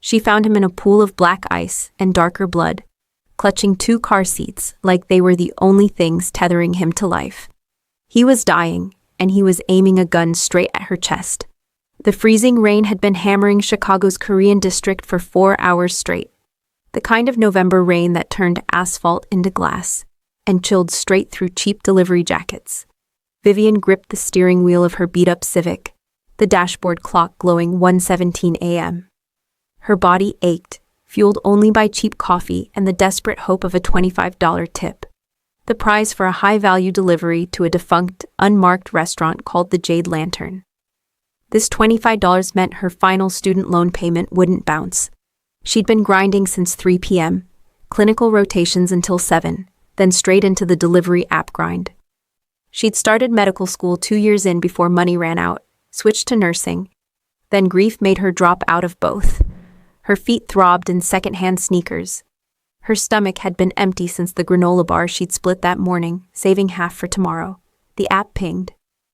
She found him in a pool of black ice and darker blood, clutching 2 car seats like they were the only things tethering him to life. He was dying, and he was aiming a gun straight at her chest. The freezing rain had been hammering Chicago's Korean district for 4 hours straight. The kind of November rain that turned asphalt into glass and chilled straight through cheap delivery jackets. Vivian gripped the steering wheel of her beat-up Civic, the dashboard clock glowing 1:17 a.m. Her body ached, fueled only by cheap coffee and the desperate hope of a $25 tip. The prize for a high-value delivery to a defunct, unmarked restaurant called the Jade Lantern. This $25 meant her final student loan payment wouldn't bounce. She'd been grinding since 3 p.m., clinical rotations until 7, then straight into the delivery app grind. She'd started medical school 2 years in before money ran out, switched to nursing. Then grief made her drop out of both. Her feet throbbed in second-hand sneakers. Her stomach had been empty since the granola bar she'd split that morning, saving half for tomorrow. The app pinged.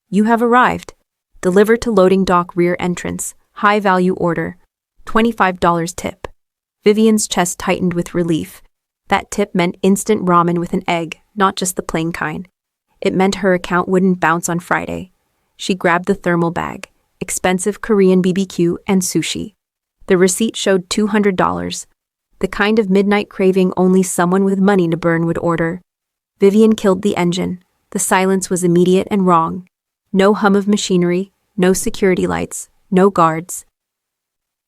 "You have arrived. Delivered to loading dock rear entrance. High-value order. $25 tip." Vivian's chest tightened with relief. That tip meant instant ramen with an egg, not just the plain kind. It meant her account wouldn't bounce on Friday. She grabbed the thermal bag, expensive Korean BBQ and sushi. The receipt showed $200, the kind of midnight craving only someone with money to burn would order. Vivian killed the engine. The silence was immediate and wrong. No hum of machinery, no security lights, no guards.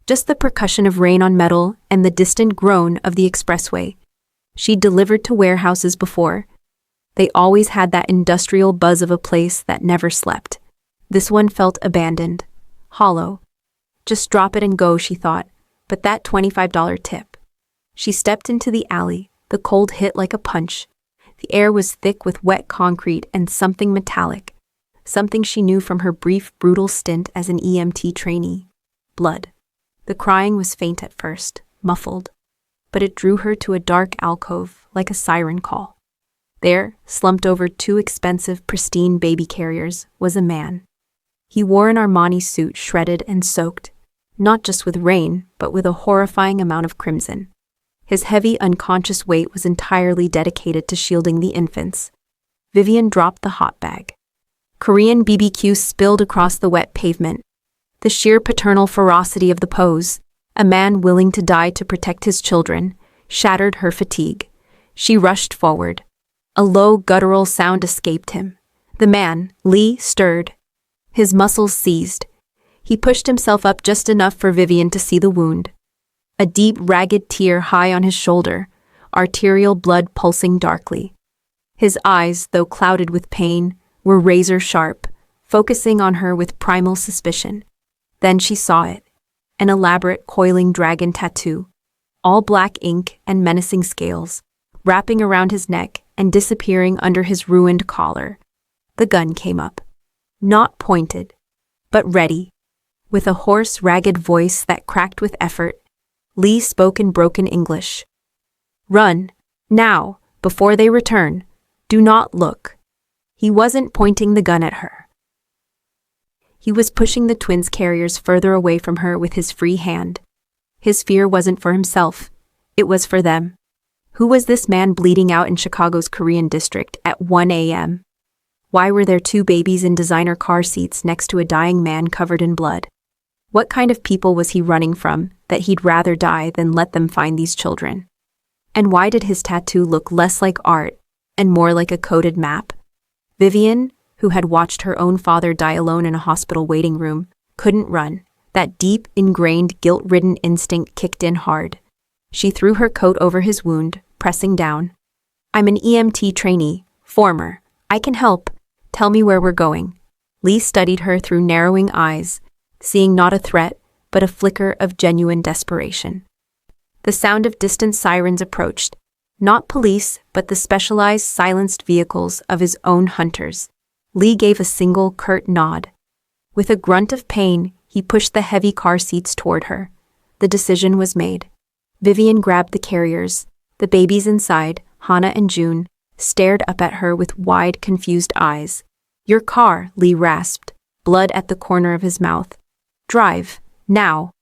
Just the percussion of rain on metal and the distant groan of the expressway. She'd delivered to warehouses before. They always had that industrial buzz of a place that never slept. This one felt abandoned, hollow. Just drop it and go, she thought, but that $25 tip. She stepped into the alley. The cold hit like a punch. The air was thick with wet concrete and something metallic, something she knew from her brief, brutal stint as an EMT trainee. Blood. The crying was faint at first, muffled, but it drew her to a dark alcove like a siren call. There, slumped over 2 expensive, pristine baby carriers, was a man. He wore an Armani suit shredded and soaked, not just with rain, but with a horrifying amount of crimson. His heavy, unconscious weight was entirely dedicated to shielding the infants. Vivian dropped the hot bag. Korean BBQ spilled across the wet pavement. The sheer paternal ferocity of the pose, a man willing to die to protect his children, shattered her fatigue. She rushed forward. A low, guttural sound escaped him. The man, Lee, stirred. His muscles seized. He pushed himself up just enough for Vivian to see the wound. A deep, ragged tear high on his shoulder, arterial blood pulsing darkly. His eyes, though clouded with pain, were razor-sharp, focusing on her with primal suspicion. Then she saw it, an elaborate coiling dragon tattoo, all black ink and menacing scales, wrapping around his neck and disappearing under his ruined collar. The gun came up. Not pointed, but ready. With a hoarse, ragged voice that cracked with effort, Lee spoke in broken English. "Run, now, before they return. Do not look." He wasn't pointing the gun at her. He was pushing the twins' carriers further away from her with his free hand. His fear wasn't for himself. It was for them. Who was this man bleeding out in Chicago's Korean district at 1 a.m.? Why were there 2 babies in designer car seats next to a dying man covered in blood? What kind of people was he running from that he'd rather die than let them find these children? And why did his tattoo look less like art and more like a coded map? Vivian, who had watched her own father die alone in a hospital waiting room, couldn't run. That deep, ingrained, guilt-ridden instinct kicked in hard. She threw her coat over his wound, pressing down. "I'm an EMT trainee, former. I can help. Tell me where we're going." Lee studied her through narrowing eyes, seeing not a threat, but a flicker of genuine desperation. The sound of distant sirens approached, not police, but the specialized silenced vehicles of his own hunters. Lee gave a single curt nod. With a grunt of pain, he pushed the heavy car seats toward her. The decision was made. Vivian grabbed the carriers. The babies inside, Hannah and June, stared up at her with wide, confused eyes. "Your car," Lee rasped, blood at the corner of his mouth. "Drive, now."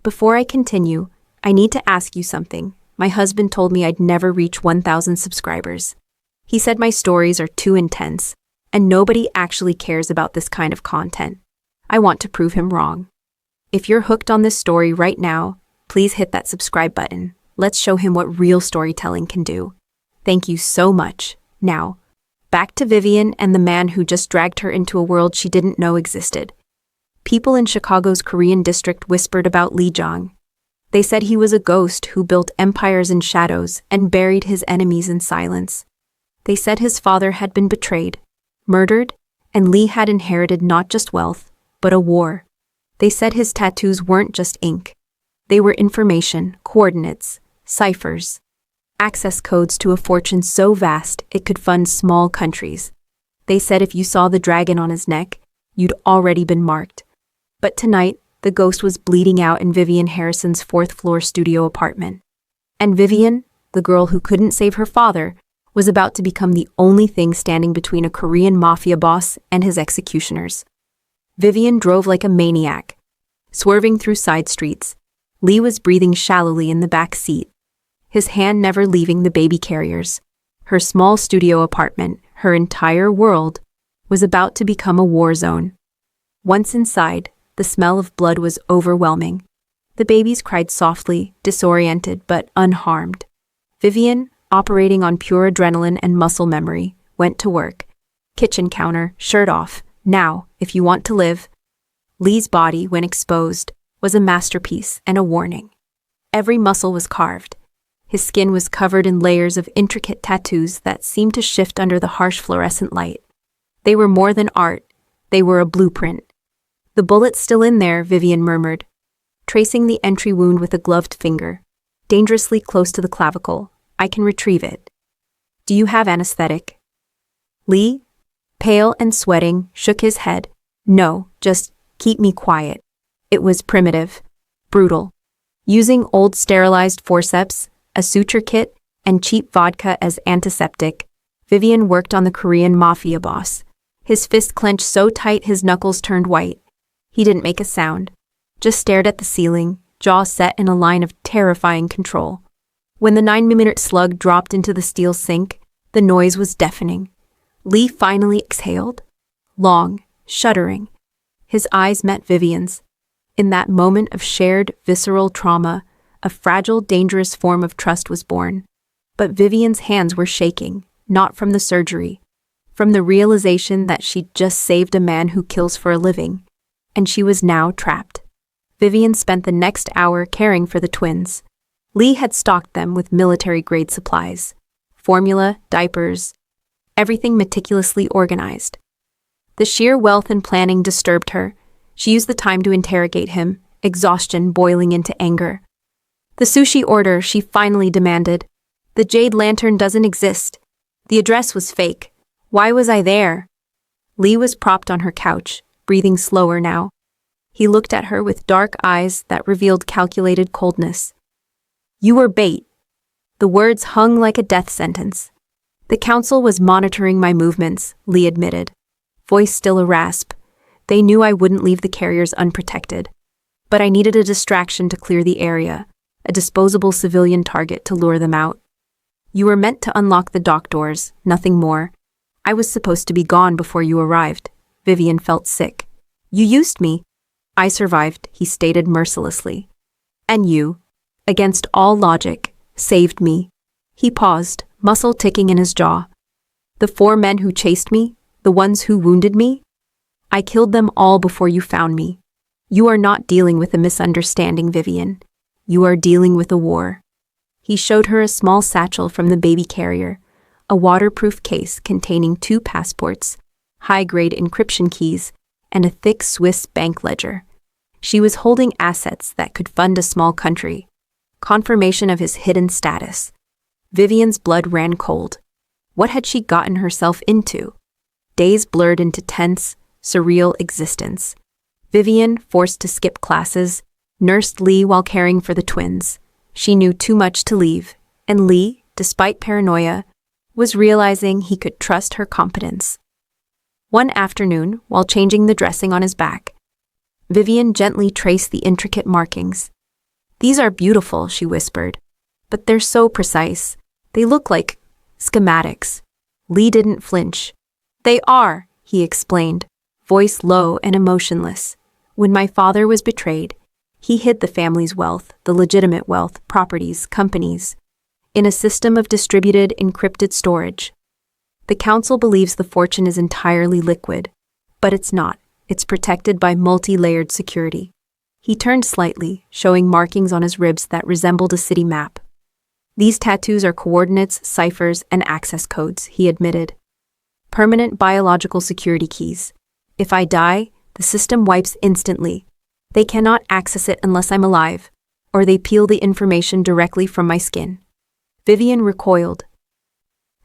Before I continue, I need to ask you something. My husband told me I'd never reach 1,000 subscribers. He said my stories are too intense, and nobody actually cares about this kind of content. I want to prove him wrong. If you're hooked on this story right now, please hit that subscribe button. Let's show him what real storytelling can do. Thank you so much. Now, back to Vivian and the man who just dragged her into a world she didn't know existed. People in Chicago's Korean district whispered about Lee Jong. They said he was a ghost who built empires in shadows and buried his enemies in silence. They said his father had been betrayed, murdered, and Lee had inherited not just wealth, but a war. They said his tattoos weren't just ink. They were information, coordinates, ciphers, access codes to a fortune so vast it could fund small countries. They said if you saw the dragon on his neck, you'd already been marked. But tonight, the ghost was bleeding out in Vivian Harrison's fourth-floor studio apartment. And Vivian, the girl who couldn't save her father, was about to become the only thing standing between a Korean mafia boss and his executioners. Vivian drove like a maniac, swerving through side streets. Lee was breathing shallowly in the back seat, his hand never leaving the baby carriers. Her small studio apartment, her entire world, was about to become a war zone. Once inside, the smell of blood was overwhelming. The babies cried softly, disoriented but unharmed. Vivian, operating on pure adrenaline and muscle memory, went to work. Kitchen counter, shirt off. Now, if you want to live. Lee's body, when exposed, was a masterpiece and a warning. Every muscle was carved. His skin was covered in layers of intricate tattoos that seemed to shift under the harsh fluorescent light. They were more than art. They were a blueprint. The bullet's still in there, Vivian murmured, tracing the entry wound with a gloved finger, dangerously close to the clavicle. I can retrieve it. Do you have anesthetic? Lee, pale and sweating, shook his head. No, just keep me quiet. It was primitive, brutal. Using old sterilized forceps, a suture kit, and cheap vodka as antiseptic, Vivian worked on the Korean mafia boss. His fist clenched so tight his knuckles turned white. He didn't make a sound, just stared at the ceiling, jaw set in a line of terrifying control. When the 9mm slug dropped into the steel sink, the noise was deafening. Lee finally exhaled, long, shuddering. His eyes met Vivian's. In that moment of shared, visceral trauma, a fragile, dangerous form of trust was born. But Vivian's hands were shaking, not from the surgery, from the realization that she'd just saved a man who kills for a living. And she was now trapped. Vivian spent the next hour caring for the twins. Lee had stocked them with military-grade supplies, formula, diapers, everything meticulously organized. The sheer wealth and planning disturbed her. She used the time to interrogate him, exhaustion boiling into anger. The sushi order, she finally demanded. The jade lantern doesn't exist. The address was fake. Why was I there? Lee was propped on her couch, breathing slower now. He looked at her with dark eyes that revealed calculated coldness. You were bait. The words hung like a death sentence. The council was monitoring my movements, Lee admitted, voice still a rasp. They knew I wouldn't leave the carriers unprotected. But I needed a distraction to clear the area, a disposable civilian target to lure them out. You were meant to unlock the dock doors, nothing more. I was supposed to be gone before you arrived. Vivian felt sick. You used me. I survived, he stated mercilessly. And you, against all logic, saved me. He paused, muscle ticking in his jaw. The 4 men who chased me, the ones who wounded me? I killed them all before you found me. You are not dealing with a misunderstanding, Vivian. You are dealing with a war. He showed her a small satchel from the baby carrier, a waterproof case containing 2 passports, high-grade encryption keys, and a thick Swiss bank ledger. She was holding assets that could fund a small country. Confirmation of his hidden status. Vivian's blood ran cold. What had she gotten herself into? Days blurred into tense, surreal existence. Vivian, forced to skip classes, nursed Lee while caring for the twins. She knew too much to leave, and Lee, despite paranoia, was realizing he could trust her competence. One afternoon, while changing the dressing on his back, Vivian gently traced the intricate markings. These are beautiful, she whispered. But they're so precise. They look like schematics. Lee didn't flinch. They are, he explained, voice low and emotionless. When my father was betrayed, he hid the family's wealth, the legitimate wealth, properties, companies, in a system of distributed, encrypted storage. The council believes the fortune is entirely liquid, but it's not. It's protected by multi-layered security. He turned slightly, showing markings on his ribs that resembled a city map. These tattoos are coordinates, ciphers, and access codes, he admitted. Permanent biological security keys. If I die, the system wipes instantly. They cannot access it unless I'm alive, or they peel the information directly from my skin. Vivian recoiled.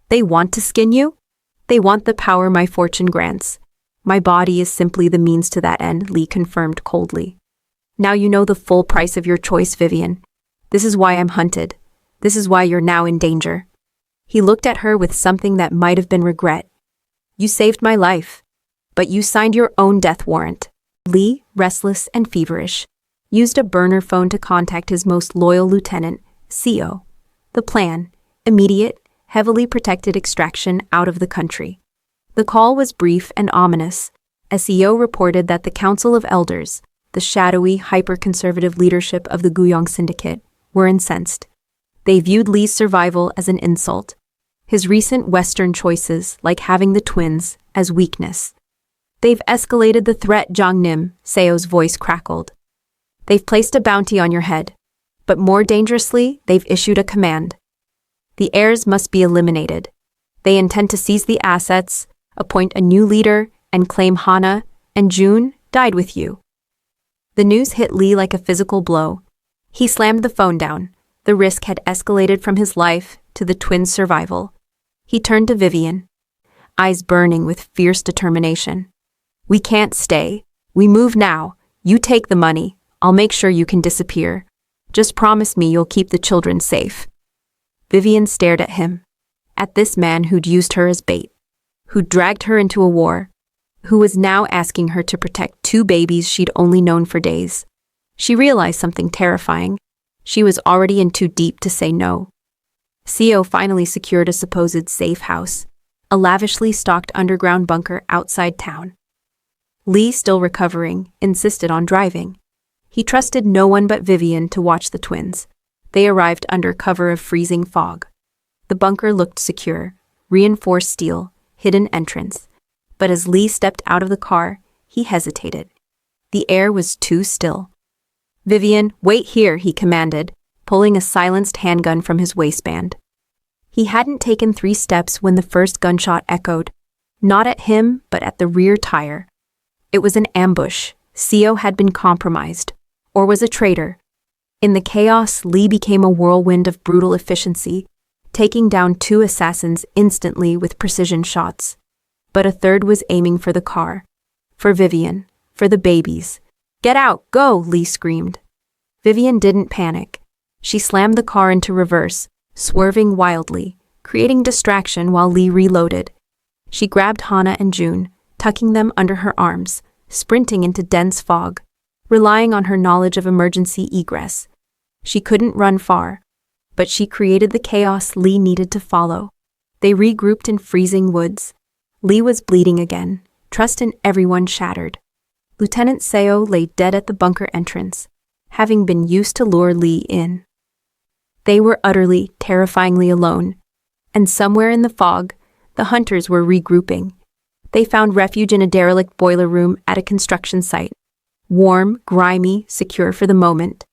They want to skin you? They want the power my fortune grants. My body is simply the means to that end, Lee confirmed coldly. Now you know the full price of your choice, Vivian. This is why I'm hunted. This is why you're now in danger. He looked at her with something that might have been regret. You saved my life, but you signed your own death warrant. Lee, restless and feverish, used a burner phone to contact his most loyal lieutenant, CO. The plan: immediate, heavily protected extraction out of the country. The call was brief and ominous, as CO reported that the Council of Elders, the shadowy, hyper-conservative leadership of the Guyong Syndicate, were incensed. They viewed Lee's survival as an insult, his recent Western choices, like having the twins, as weakness. They've escalated the threat, Zhang Nim, Seo's voice crackled. They've placed a bounty on your head, but more dangerously, they've issued a command. The heirs must be eliminated. They intend to seize the assets, appoint a new leader, and claim Hana and June died with you. The news hit Lee like a physical blow. He slammed the phone down. The risk had escalated from his life to the twins' survival. He turned to Vivian, eyes burning with fierce determination. We can't stay. We move now. You take the money. I'll make sure you can disappear. Just promise me you'll keep the children safe. Vivian stared at him, at this man who'd used her as bait, who'd dragged her into a war, who was now asking her to protect two babies she'd only known for days. She realized something terrifying. She was already in too deep to say no. CO finally secured a supposed safe house, a lavishly stocked underground bunker outside town. Lee, still recovering, insisted on driving. He trusted no one but Vivian to watch the twins. They arrived under cover of freezing fog. The bunker looked secure, reinforced steel, hidden entrance. But as Lee stepped out of the car, he hesitated. The air was too still. Vivian, wait here, he commanded, pulling a silenced handgun from his waistband. He hadn't taken 3 steps when the first gunshot echoed, not at him, but at the rear tire. It was an ambush. CO had been compromised, or was a traitor. In the chaos, Lee became a whirlwind of brutal efficiency, taking down 2 assassins instantly with precision shots. But a third was aiming for the car. For Vivian. For the babies. Get out! Go! Lee screamed. Vivian didn't panic. She slammed the car into reverse, swerving wildly, creating distraction while Lee reloaded. She grabbed Hana and June, tucking them under her arms, sprinting into dense fog, relying on her knowledge of emergency egress. She couldn't run far, but she created the chaos Lee needed to follow. They regrouped in freezing woods. Lee was bleeding again, trust in everyone shattered. Lieutenant Seo lay dead at the bunker entrance, having been used to lure Lee in. They were utterly, terrifyingly alone, and somewhere in the fog, the hunters were regrouping. They found refuge in a derelict boiler room at a construction site. Warm, grimy, secure for the moment.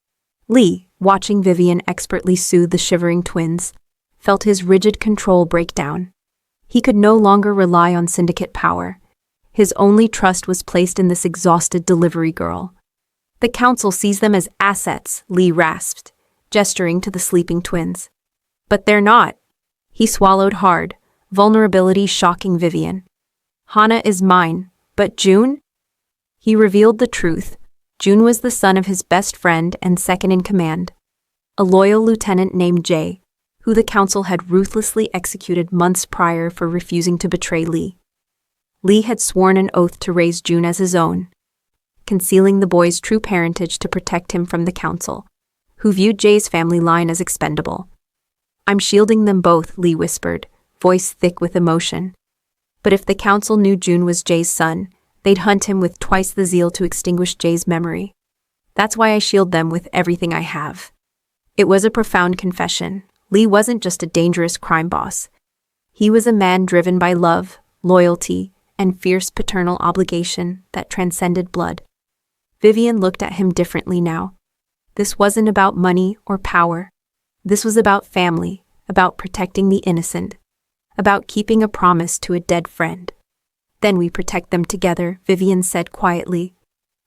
Lee, watching Vivian expertly soothe the shivering twins, felt his rigid control break down. He could no longer rely on syndicate power. His only trust was placed in this exhausted delivery girl. The council sees them as assets, Lee rasped, gesturing to the sleeping twins. But they're not. He swallowed hard, vulnerability shocking Vivian. Hana is mine, but June? He revealed the truth. June was the son of his best friend and second in command, a loyal lieutenant named Jay, who the council had ruthlessly executed months prior for refusing to betray Lee. Lee had sworn an oath to raise June as his own, concealing the boy's true parentage to protect him from the council, who viewed Jay's family line as expendable. I'm shielding them both, Lee whispered, voice thick with emotion. But if the council knew June was Jay's son, they'd hunt him with twice the zeal to extinguish Jay's memory. That's why I shield them with everything I have. It was a profound confession. Lee wasn't just a dangerous crime boss. He was a man driven by love, loyalty, and fierce paternal obligation that transcended blood. Vivian looked at him differently now. This wasn't about money or power. This was about family, about protecting the innocent, about keeping a promise to a dead friend. Then we protect them together, Vivian said quietly.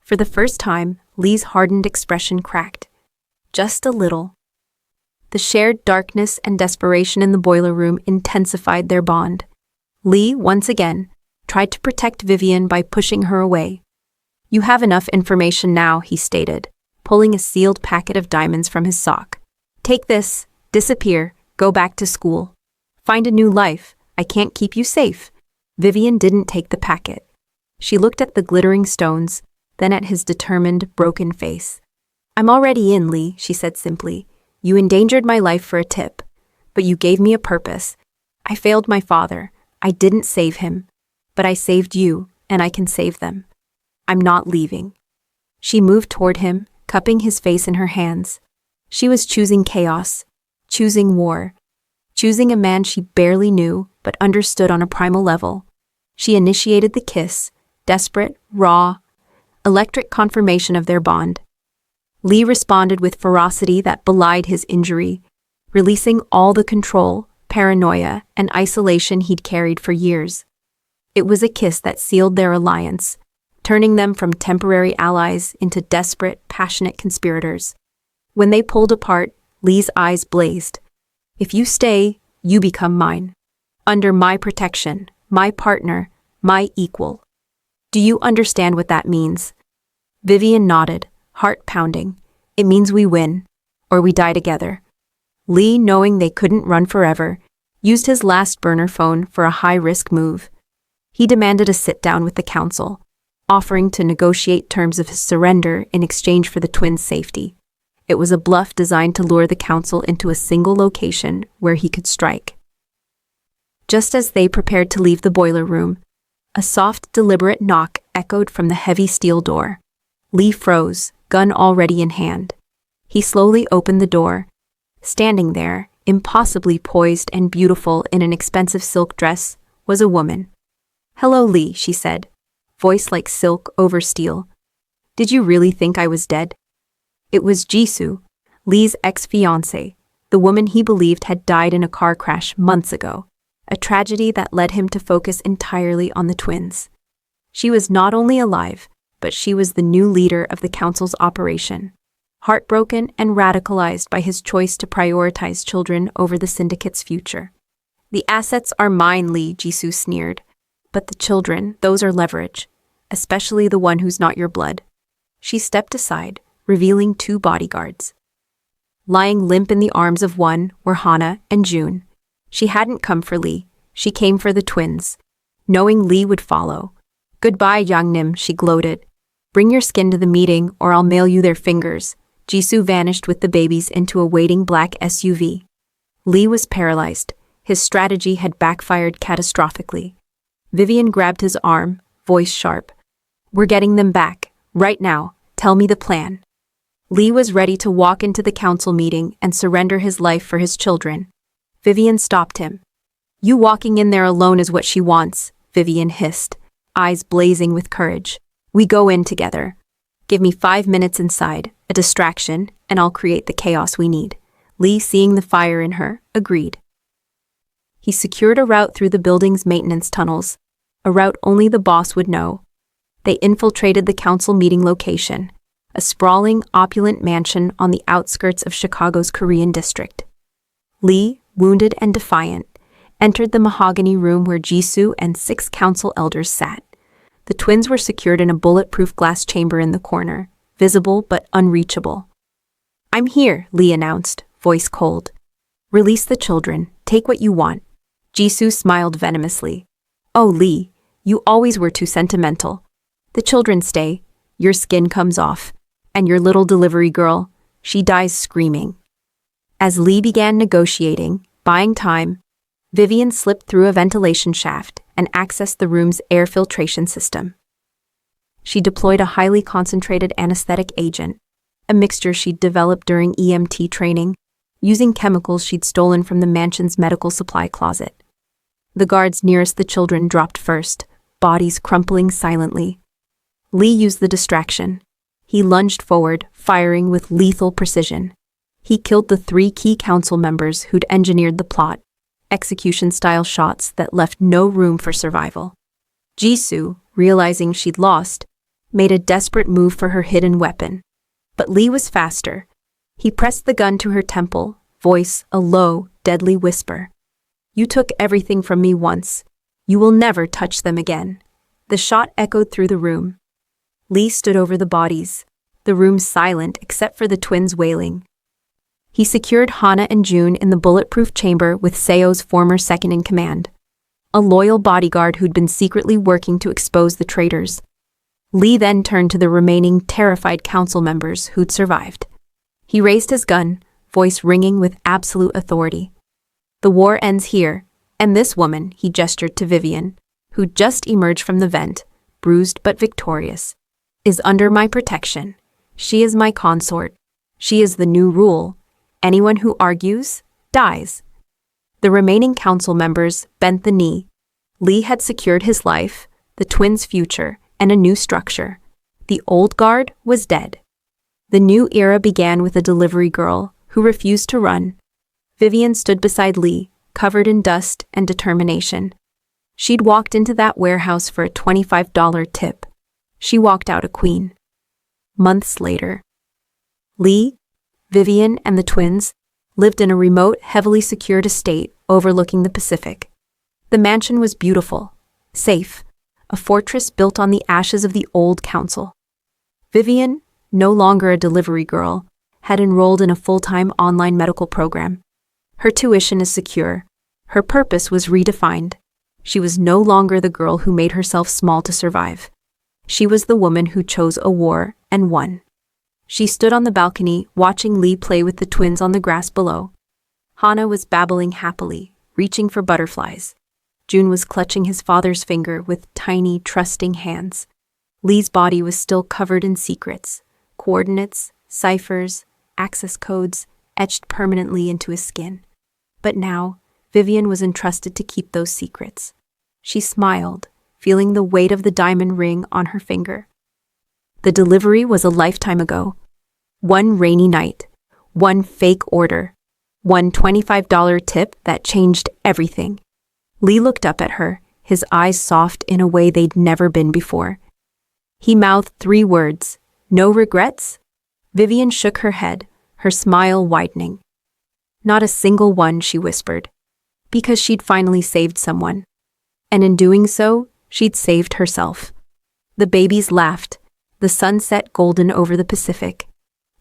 For the first time, Lee's hardened expression cracked. Just a little. The shared darkness and desperation in the boiler room intensified their bond. Lee, once again, tried to protect Vivian by pushing her away. You have enough information now, he stated, pulling a sealed packet of diamonds from his sock. Take this, disappear, go back to school. Find a new life. I can't keep you safe. Vivian didn't take the packet. She looked at the glittering stones, then at his determined, broken face. I'm already in, Lee, she said simply. You endangered my life for a tip, but you gave me a purpose. I failed my father. I didn't save him. But I saved you, and I can save them. I'm not leaving. She moved toward him, cupping his face in her hands. She was choosing chaos, choosing war, choosing a man she barely knew but understood on a primal level. She initiated the kiss, desperate, raw, electric confirmation of their bond. Lee responded with ferocity that belied his injury, releasing all the control, paranoia, and isolation he'd carried for years. It was a kiss that sealed their alliance, turning them from temporary allies into desperate, passionate conspirators. When they pulled apart, Lee's eyes blazed. If you stay, you become mine. Under my protection, my partner, my equal. Do you understand what that means? Vivian nodded, heart pounding. It means we win, or we die together. Lee, knowing they couldn't run forever, used his last burner phone for a high-risk move. He demanded a sit-down with the council, offering to negotiate terms of his surrender in exchange for the twins' safety. It was a bluff designed to lure the council into a single location where he could strike. Just as they prepared to leave the boiler room, a soft, deliberate knock echoed from the heavy steel door. Lee froze, gun already in hand. He slowly opened the door. Standing there, impossibly poised and beautiful in an expensive silk dress, was a woman. Hello, Lee, she said, voice like silk over steel. Did you really think I was dead? It was Jisoo, Lee's ex-fiancée, the woman he believed had died in a car crash months ago, a tragedy that led him to focus entirely on the twins. She was not only alive, but she was the new leader of the council's operation, heartbroken and radicalized by his choice to prioritize children over the syndicate's future. The assets are mine, Lee, Jisoo sneered. But the children, those are leverage, especially the one who's not your blood. She stepped aside, revealing two bodyguards. Lying limp in the arms of one were Hana and June. She hadn't come for Lee, she came for the twins, knowing Lee would follow. Goodbye, Youngnim, she gloated. Bring your skin to the meeting or I'll mail you their fingers. Jisoo vanished with the babies into a waiting black SUV. Lee was paralyzed. His strategy had backfired catastrophically. Vivian grabbed his arm, voice sharp. We're getting them back, right now. Tell me the plan. Lee was ready to walk into the council meeting and surrender his life for his children. Vivian stopped him. You walking in there alone is what she wants, Vivian hissed, eyes blazing with courage. We go in together. Give me 5 minutes inside, a distraction, and I'll create the chaos we need. Lee, seeing the fire in her, agreed. He secured a route through the building's maintenance tunnels, a route only the boss would know. They infiltrated the council meeting location, a sprawling, opulent mansion on the outskirts of Chicago's Korean district. Lee, wounded and defiant, entered the mahogany room where Jisoo and 6 council elders sat. The twins were secured in a bulletproof glass chamber in the corner, visible but unreachable. I'm here, Lee announced, voice cold. Release the children, take what you want. Jisoo smiled venomously. Oh, Lee, you always were too sentimental. The children stay, your skin comes off, and your little delivery girl, She dies screaming. As Lee began negotiating, buying time, Vivian slipped through a ventilation shaft and accessed the room's air filtration system. She deployed a highly concentrated anesthetic agent, a mixture she'd developed during EMT training, using chemicals she'd stolen from the mansion's medical supply closet. The guards nearest the children dropped first, bodies crumpling silently. Lee used the distraction. He lunged forward, firing with lethal precision. He killed the 3 key council members who'd engineered the plot, execution-style shots that left no room for survival. Jisoo, realizing she'd lost, made a desperate move for her hidden weapon. But Lee was faster. He pressed the gun to her temple, voice a low, deadly whisper. "You took everything from me once. You will never touch them again." The shot echoed through the room. Lee stood over the bodies, the room silent except for the twins wailing. He secured Hana and June in the bulletproof chamber with Seo's former second-in-command, a loyal bodyguard who'd been secretly working to expose the traitors. Lee then turned to the remaining terrified council members who'd survived. He raised his gun, voice ringing with absolute authority. "The war ends here, and this woman," he gestured to Vivian, who'd just emerged from the vent, bruised but victorious, "is under my protection. She is my consort. She is the new rule. Anyone who argues, dies." The remaining council members bent the knee. Lee had secured his life, the twins' future, and a new structure. The old guard was dead. The new era began with a delivery girl who refused to run. Vivian stood beside Lee, covered in dust and determination. She'd walked into that warehouse for a $25 tip. She walked out a queen. Months later, Lee, Vivian, and the twins lived in a remote, heavily secured estate overlooking the Pacific. The mansion was beautiful, safe, a fortress built on the ashes of the old council. Vivian, no longer a delivery girl, had enrolled in a full-time online medical program. Her tuition is secure. Her purpose was redefined. She was no longer the girl who made herself small to survive. She was the woman who chose a war and won. She stood on the balcony, watching Lee play with the twins on the grass below. Hana was babbling happily, reaching for butterflies. June was clutching his father's finger with tiny, trusting hands. Lee's body was still covered in secrets, coordinates, ciphers, access codes, etched permanently into his skin. But now, Vivian was entrusted to keep those secrets. She smiled, feeling the weight of the diamond ring on her finger. The delivery was a lifetime ago. One rainy night, one fake order, one $25 tip that changed everything. Lee looked up at her, his eyes soft in a way they'd never been before. He mouthed 3 words, "No regrets?" Vivian shook her head, her smile widening. "Not a single one," she whispered, because she'd finally saved someone. And in doing so, she'd saved herself. The babies laughed, the sun set golden over the Pacific.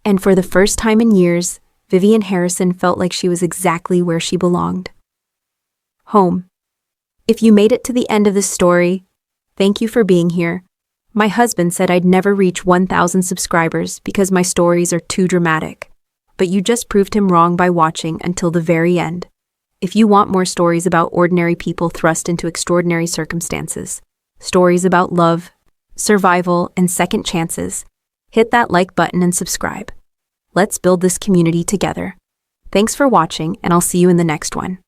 And for the first time in years, Vivian Harrison felt like she was exactly where she belonged. Home. If you made it to the end of this story, thank you for being here. My husband said I'd never reach 1,000 subscribers because my stories are too dramatic. But you just proved him wrong by watching until the very end. If you want more stories about ordinary people thrust into extraordinary circumstances, stories about love, survival, and second chances, hit that like button and subscribe. Let's build this community together. Thanks for watching, and I'll see you in the next one.